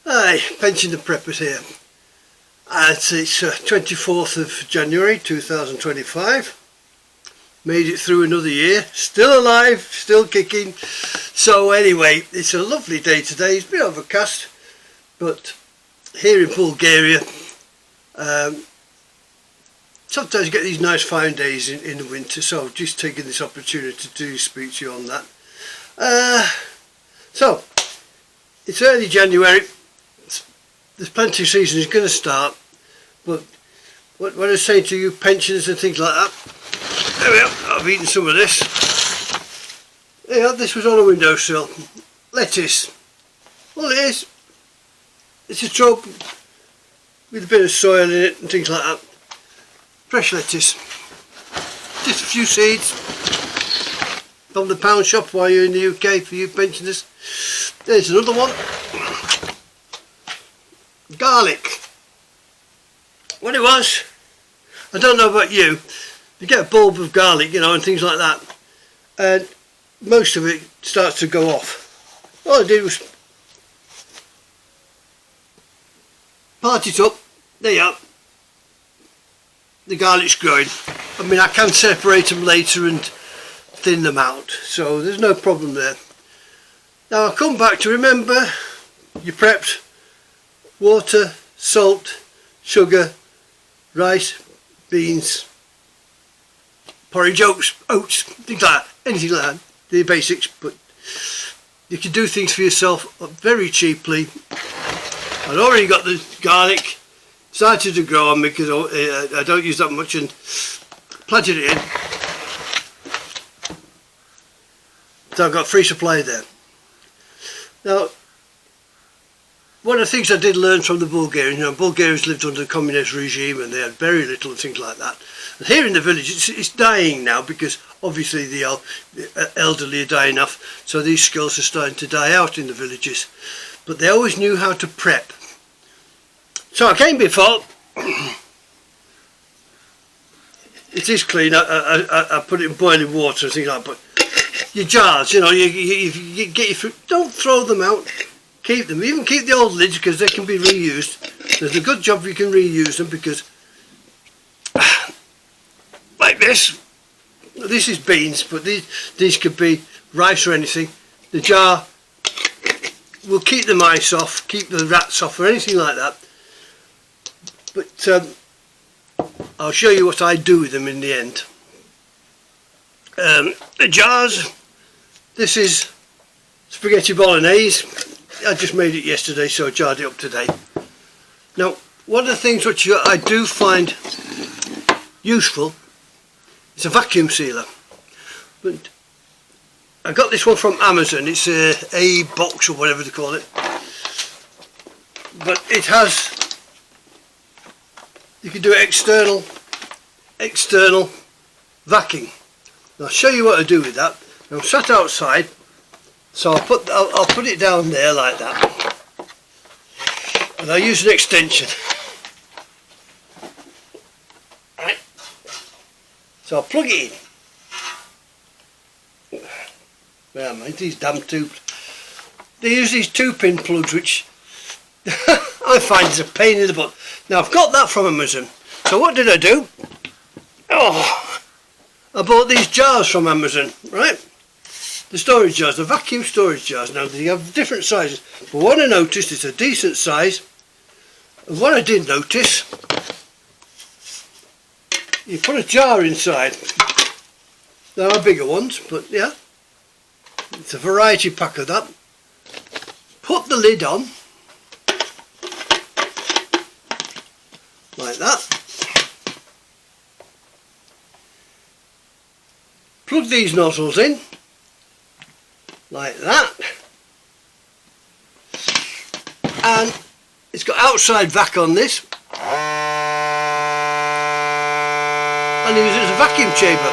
Hi, Pensioner Preppers here. It's 24th of January 2025. Made it through another year. Still alive, still kicking. So anyway, it's a lovely day today. It's a bit overcast, but here in Bulgaria, sometimes you get these nice fine days in the winter. So just taking this opportunity to speak to you on that. So it's early January. There's plenty of season is going to start, but what I say to you pensioners and things like that, there we are, I've eaten some of this. Yeah, this was on a windowsill. Lettuce. All it is, it's a tub with a bit of soil in it and things like that. Fresh lettuce. Just a few seeds from the pound shop while you're in the UK for you pensioners. There's another one. Garlic. What it was, I don't know about you, you get a bulb of garlic, you know, and things like that, and most of it starts to go off. All I did was part it up. There you are. The garlic's growing. I mean, I can separate them later and thin them out, so there's no problem there. Now I'll come back to remember you prepped water, salt, sugar, rice, beans, porridge, oats, things like that, anything like that, the basics, but you can do things for yourself very cheaply. I've already got the garlic started to grow on me because I don't use that much, and planted it in, so I've got free supply there. Now, one of the things I did learn from the Bulgarians, you know, Bulgarians lived under the communist regime and they had very little and things like that. And here in the village it's dying now because obviously the elderly are dying off, so these skills are starting to die out in the villages. But they always knew how to prep. So I came before, it is clean, I put it in boiling water and things like that, but your jars, you know, you get your fruit, don't throw them out. Keep them, even keep the old lids because they can be reused. There's a good job you can reuse them because, like this is beans, but these could be rice or anything. The jar will keep the mice off, keep the rats off or anything like that. But I'll show you what I do with them in the end. The jars, this is spaghetti bolognese. I just made it yesterday, so I jarred it up today. Now, one of the things which I do find useful is a vacuum sealer. But I got this one from Amazon. It's a box or whatever they call it. But it has, you can do external vacuum. Now, I'll show you what I do with that. Now, I'm sat outside. So I'll put it down there like that, and I'll use an extension. Right. So I'll plug it in. Well, mate, these damn tubes. They use these 2-pin plugs, which I find is a pain in the butt. Now I've got that from Amazon. So what did I do? Oh, I bought these jars from Amazon, right? The storage jars, the vacuum storage jars. Now they have different sizes, but what I noticed is a decent size. And what I did notice, you put a jar inside. There are bigger ones, but yeah, it's a variety pack of that. Put the lid on, like that. Plug these nozzles in. Like that, and it's got outside vac on this, and use it as a vacuum chamber.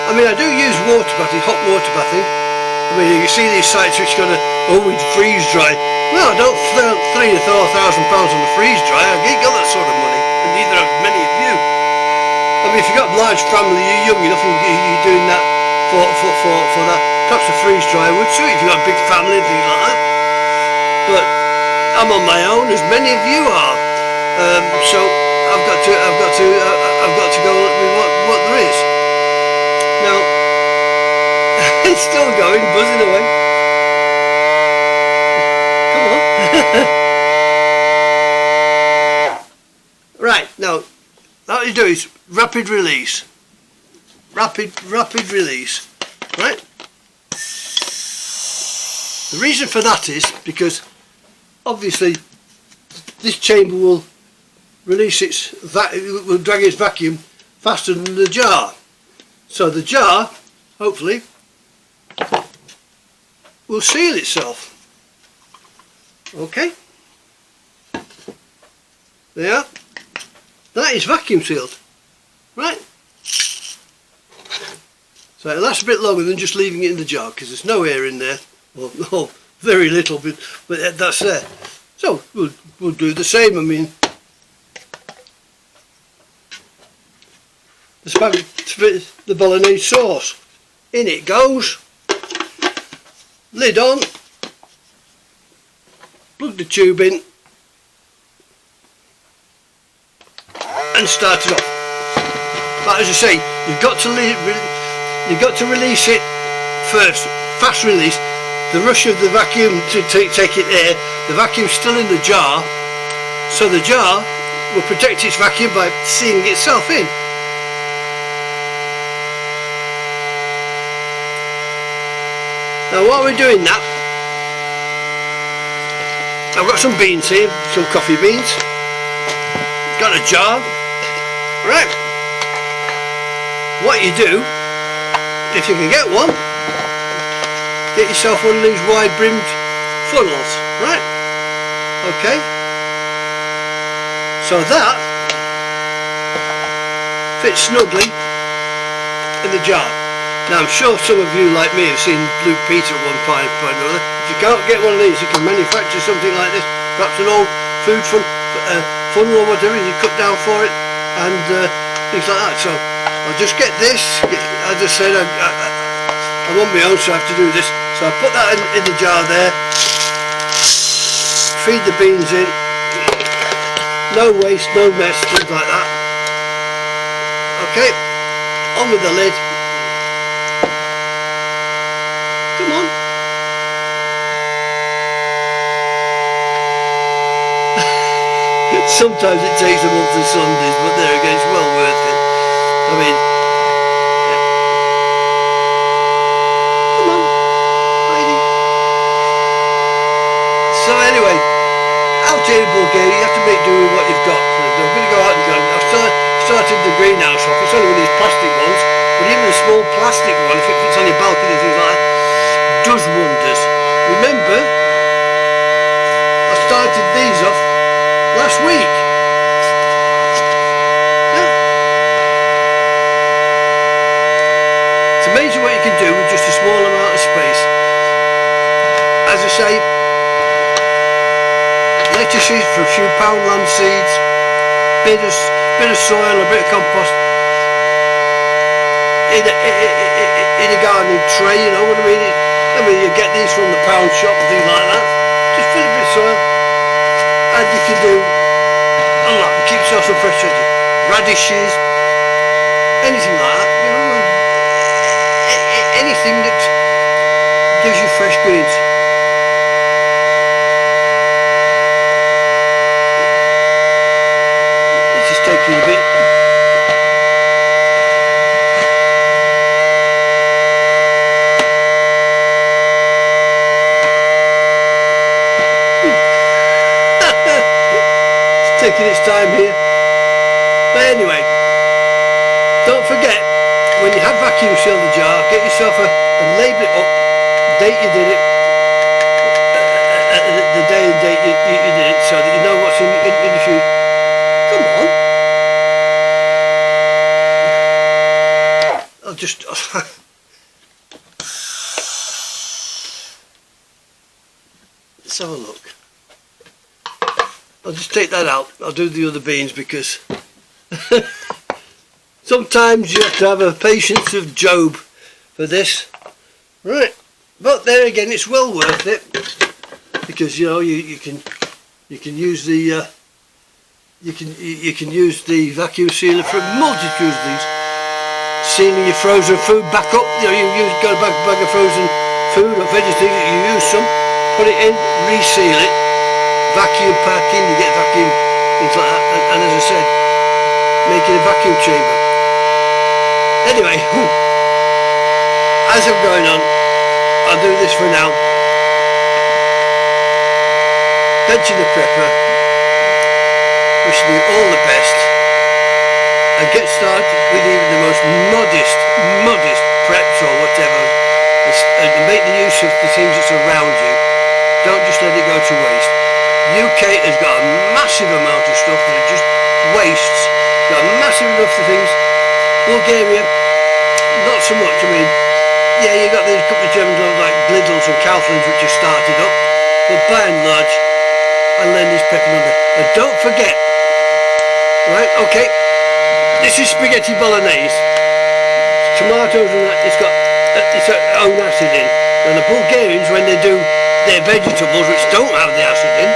I mean, I do use water bathing, hot water bathing. I mean, you can see these sites which got it's freeze dry. Well, I don't throw £3,000 on the freeze dry. I ain't got that sort of money, and neither have many of you. I mean, if you've got a large family, you're young enough and you're doing that for that. Perhaps a freeze dryer would suit if you've got a big family and things like that. but I'm on my own, as many of you are. So I've got to go with what there is. Now it's still going, buzzing away. Come on. Right, now what you do is rapid release. Rapid release. Right? The reason for that is because obviously this chamber will release will drag its vacuum faster than the jar. So the jar, hopefully, will seal itself. Okay? There. That is vacuum sealed. Right? So it lasts a bit longer than just leaving it in the jar because there's no air in there. Well, very little, but that's there. So we'll do the same. I mean, the bolognese sauce. In it goes. Lid on. Plug the tube in. And start it off. But as I say, you've got to release it first. Fast release. The rush of the vacuum to take it there, the vacuum's still in the jar, so the jar will protect its vacuum by sealing itself in. Now while we're doing that, I've got some beans here, some coffee beans, got a jar. Right, what you do, if you can get one, get yourself one of these wide brimmed funnels, right? Okay. So that fits snugly in the jar. Now I'm sure some of you like me have seen Blue Peter at one point or another. If you can't get one of these, you can manufacture something like this, perhaps an old food funnel or whatever, you cut down for it and things like that. So I'll just get this, as I said, I'm on my own, so I have to do this. So I put that in the jar there, feed the beans in, no waste, no mess, things like that. Okay, on with the lid. Come on. Sometimes it takes a month of Sundays, but there again, it's well worth it. I mean, so anyway, out here in Bulgaria you have to make do with what you've got. I'm going to go out and go. I've started the greenhouse off. It's only one of these plastic ones, but even a small plastic one, if it fits on your balcony and things like that, does wonders. Remember, I started these off last week. Yeah. It's amazing what you can do with just a small amount of space. As I say, lettuces for a few poundland seeds, bit of soil, a bit of compost in a gardening tray, you know what I mean? I mean, you get these from the pound shop and things like that. Just fill it with soil, and you can do a lot. Keep yourself some fresh veggies, radishes, anything like that. You know, anything that gives you fresh greens. Taking a bit. It's taking its time here. But anyway, don't forget, when you have vacuum sealed the jar, get yourself and label it up, date you did it, the day and date you did it, so that you know what's in the future. Come on. I'll just let's have a look. I'll just take that out. I'll do the other beans because sometimes you have to have a patience of Job for this. Right, but there again, it's well worth it. because you know you can use the you can use the vacuum sealer for multitudes of these. Sealing your frozen food back up. You know, you got a bag of frozen food or vegetables. You use some, put it in, reseal it, vacuum packing. You get vacuum things like that. And as I said, making a vacuum chamber. Anyway, as I'm going on, I'll do this for now. Benching the prepper, wishing you all the best, and get started with even the most modest preps or whatever, and make the use of the things that's around you. Don't just let it go to waste. UK has got a massive amount of stuff that are just wastes. Got a massive enough of things. Bulgaria, not so much. I mean, yeah, you got these couple of German ones like Lidl's and Kaufland's which have started up, but by and large, I learned this prepping on there. And don't forget, right? Okay, this is spaghetti bolognese. Tomatoes and that, it's got its own acid in. And the Bulgarians, when they do their vegetables which don't have the acid in,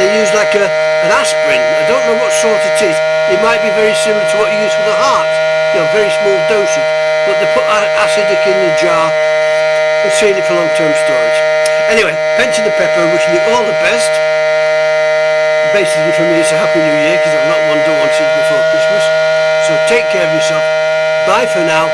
they use like an aspirin. I don't know what sort it is. It might be very similar to what you use for the heart, you know, very small dosage. But they put acidic in the jar and seal it for long-term storage. Anyway, pension the pepper, wishing you all the best. Basically for me it's a happy new year because I've not done one since before Christmas. So take care of yourself. Bye for now.